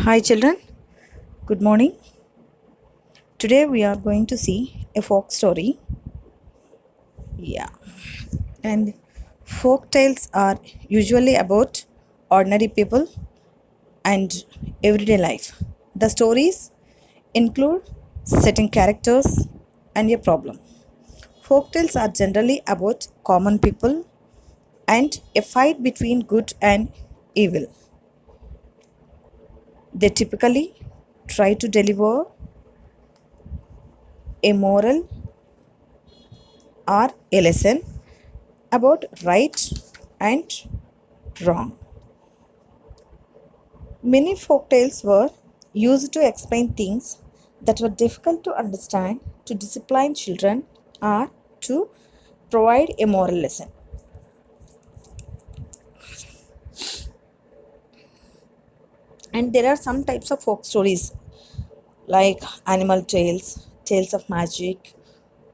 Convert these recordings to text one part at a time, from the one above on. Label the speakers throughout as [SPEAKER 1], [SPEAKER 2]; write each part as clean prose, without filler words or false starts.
[SPEAKER 1] Hi children, good morning. Today we are going to see a folk story. Yeah. And folk tales are usually about ordinary people and everyday life. The stories include setting characters and a problem. Folk tales are generally about common people and a fight between good and evil. They typically try to deliver a moral or a lesson about right and wrong. Many folk tales were used to explain things that were difficult to understand, to discipline children, or to provide a moral lesson. And there are some types of folk stories like animal tales, tales of magic,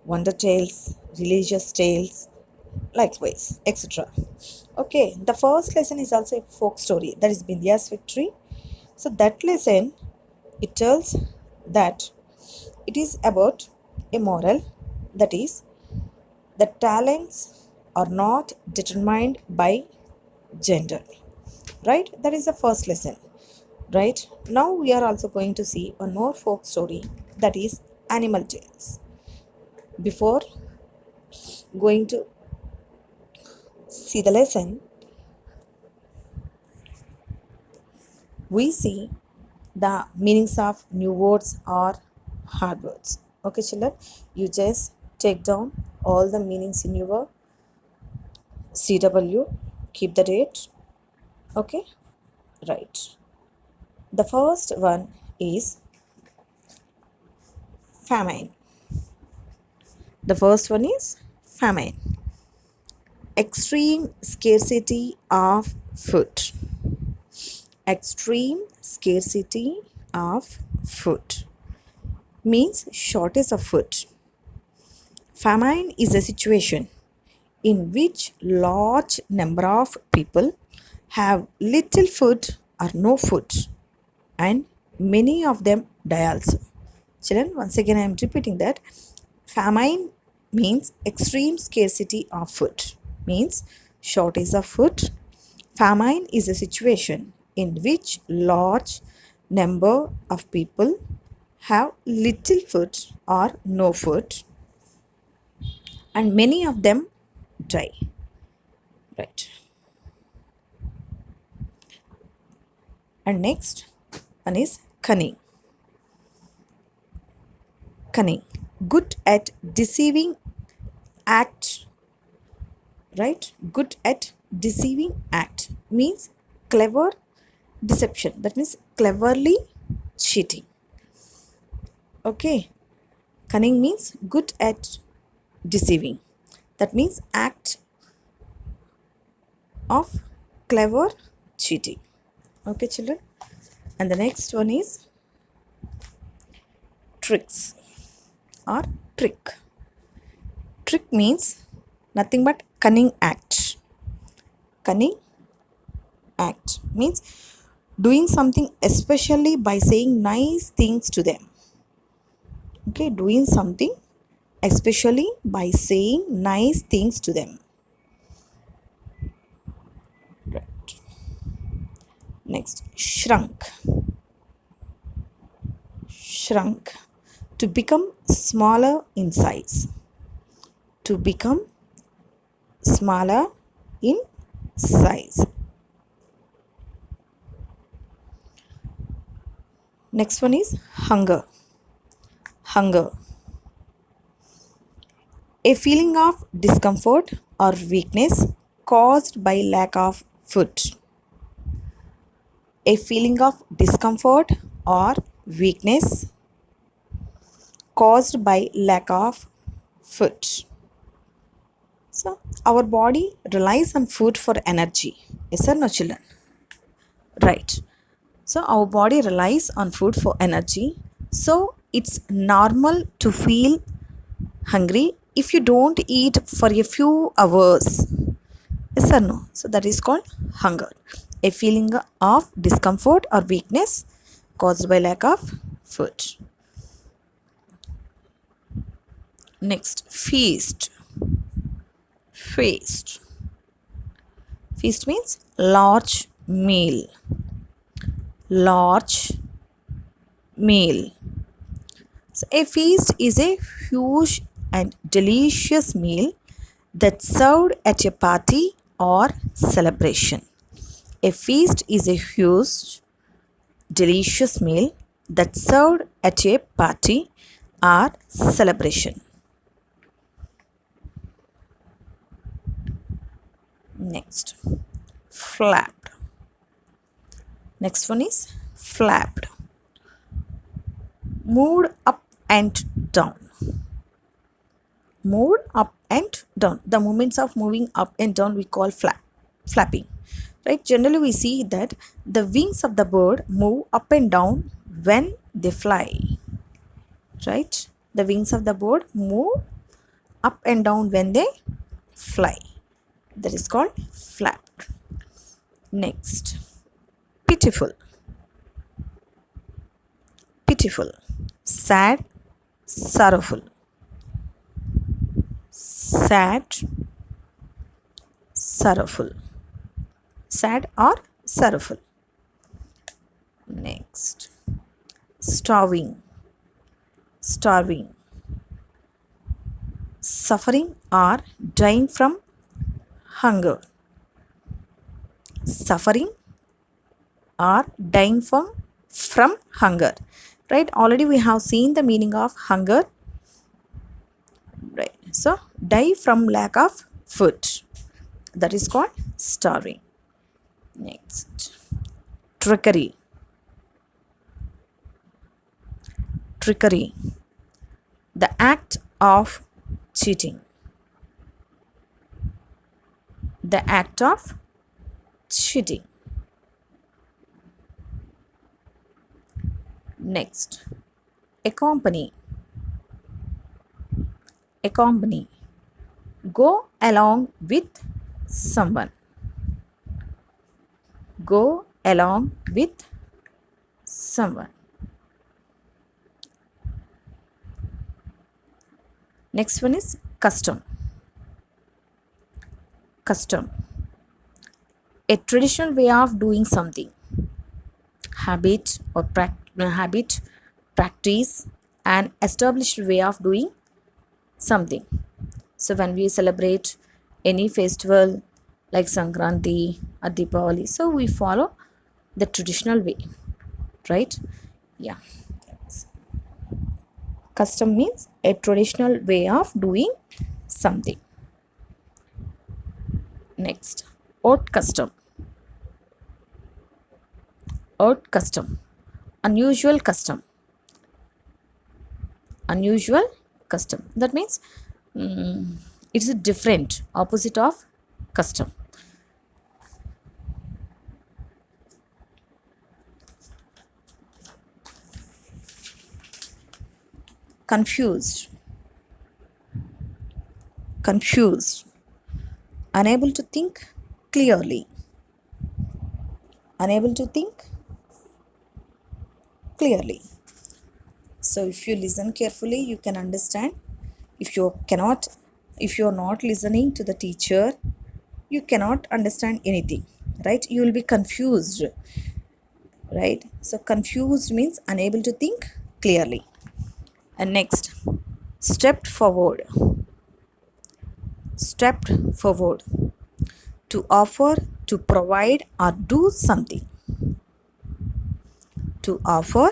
[SPEAKER 1] wonder tales, religious tales, likewise, etc. Okay, the first lesson is also a folk story, that is Bindiya's victory. So that lesson, it tells that it is about a moral, that is, the talents are not determined by gender. Right? That is the first lesson. Right? Now we are also going to see one more folk story, that is animal tales. Before going to see the lesson, we see the meanings of new words or hard words. Okay, children, you just take down all the meanings in your CW, keep the date. Okay, right. The first one is famine. The first one is famine. Extreme scarcity of food. Extreme scarcity of food means shortage of food. Famine is a situation in which large number of people have little food or no food, and many of them die also. Children, once again I am repeating that famine means extreme scarcity of food, means shortage of food. Famine is a situation in which large number of people have little food or no food, and many of them die. Right. And next one is cunning. Cunning, good at deceiving act. Right? Good at deceiving act means clever deception, that means cleverly cheating. Okay, cunning means good at deceiving, that means act of clever cheating. Okay, children, and the next one is tricks or trick. Trick means nothing but cunning act. Cunning act means doing something especially by saying nice things to them. Okay, doing something especially by saying nice things to them. Right. Next, shrunk. Shrunk, to become smaller in size. To become smaller in size. Next one is hunger. Hunger, a feeling of discomfort or weakness caused by lack of food. A feeling of discomfort or weakness caused by lack of food. So, our body relies on food for energy. Yes or no, children? Right. So, our body relies on food for energy. So, it's normal to feel hungry if you don't eat for a few hours. Yes or no? So, that is called hunger. A feeling of discomfort or weakness caused by lack of food. Next, feast. Feast. Feast means large meal. Large meal. So a feast is a huge and delicious meal that's served at a party or celebration. A feast is a huge, delicious meal that's served at a party or celebration. Next, flapped. Next one is flapped. Moved up and down. Moved up and down. The movements of moving up and down we call flapping. Right? Generally we see that the wings of the bird move up and down when they fly. Right? The wings of the bird move up and down when they fly. That is called flap. Next, pitiful. Pitiful. Sad, sorrowful. Sad, sorrowful. Sad or sorrowful. Next, starving. Starving. Suffering or dying from hunger. Suffering or dying from hunger. Right? Already we have seen the meaning of hunger. Right. So die from lack of food. That is called starving. Next, trickery. Trickery. The act of cheating. The act of cheating. Next, accompany. Accompany. Go along with someone. Go along with someone. Next one is custom. Custom. A traditional way of doing something. Habit or practice, an established way of doing something. So when we celebrate any festival like Sankranti or Deepavali, so we follow the traditional way, right? Yeah. Custom means a traditional way of doing something. Next, haute custom. Haute custom. Unusual custom. Unusual custom. That means it's a different, opposite of custom. Confused. Confused. Unable to think clearly. Unable to think clearly. So if you listen carefully, you can understand. If you are not listening to the teacher, you cannot understand anything, right? You will be confused, right? So confused means unable to think clearly. And next, stepped forward. Stepped forward. To offer, to provide or do something. To offer,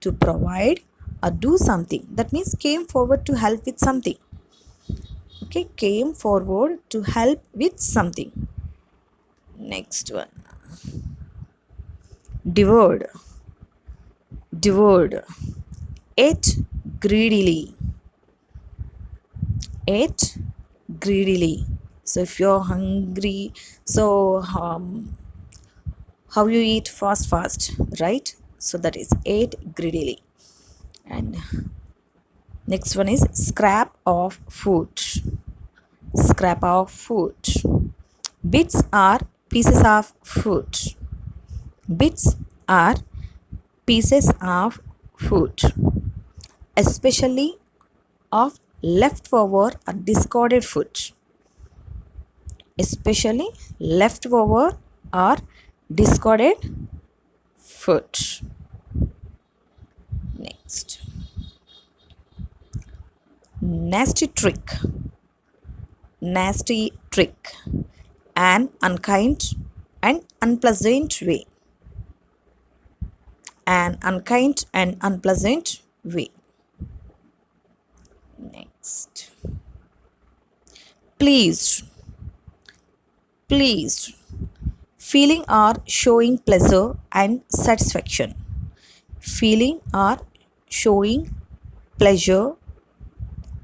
[SPEAKER 1] to provide or do something. That means came forward to help with something. Okay, came forward to help with something. Next one. Devoured. Devoured. Ate greedily. Ate greedily. So if you're hungry, so how you eat fast, right? So that is ate greedily. And next one is scrap of food. Scrap of food. Bits are pieces of food. Bits are pieces of food, especially of leftover or discarded food, especially leftover or discarded food. Next, nasty trick, nasty trick, an unkind and unpleasant way, an unkind and unpleasant way. Next, pleased, pleased, feeling or showing pleasure and satisfaction, feeling or showing pleasure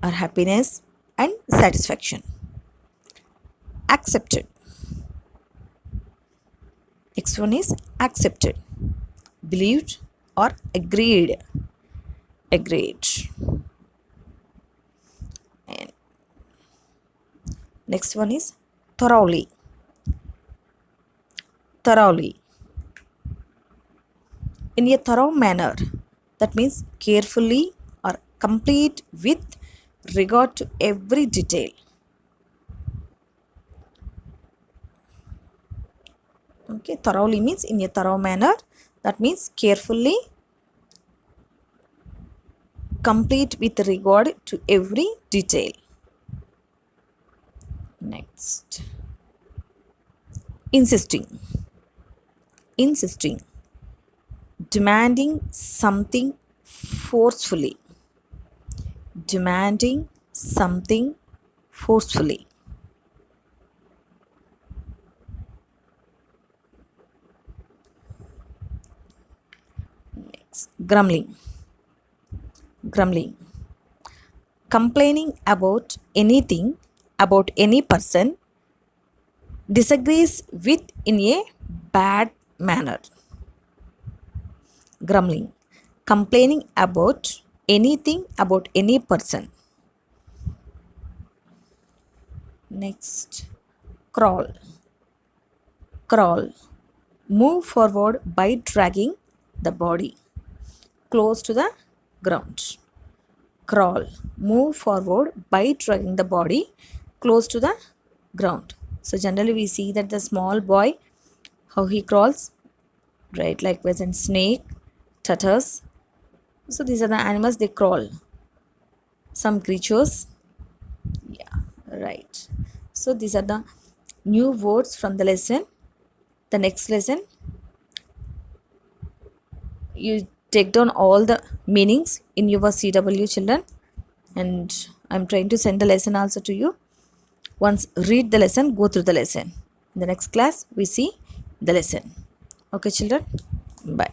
[SPEAKER 1] or happiness and satisfaction. Accepted, next one is accepted, believed or agreed, agreed. And next one is thoroughly, thoroughly, in a thorough manner, that means carefully or complete with regard to every detail. Okay, thoroughly means in a thorough manner, that means carefully complete with regard to every detail. Next, insisting, insisting, demanding something forcefully, demanding something forcefully. Next, grumbling, grumbling, complaining about anything, about any person, disagrees with in a bad manner. Grumbling, complaining about anything, about any person. Next, crawl, crawl, move forward by dragging the body close to the ground. Crawl, move forward by dragging the body close to the ground. So generally we see that the small boy, how he crawls, right? Likewise in snake, turtles. So these are the animals, they crawl. Some creatures, yeah, right. So these are the new words from the lesson. The next lesson, you take down all the meanings in your CW, children, and I'm trying to send the lesson also to you. Once read the lesson, go through the lesson. In the next class we see the lesson. Okay children, bye.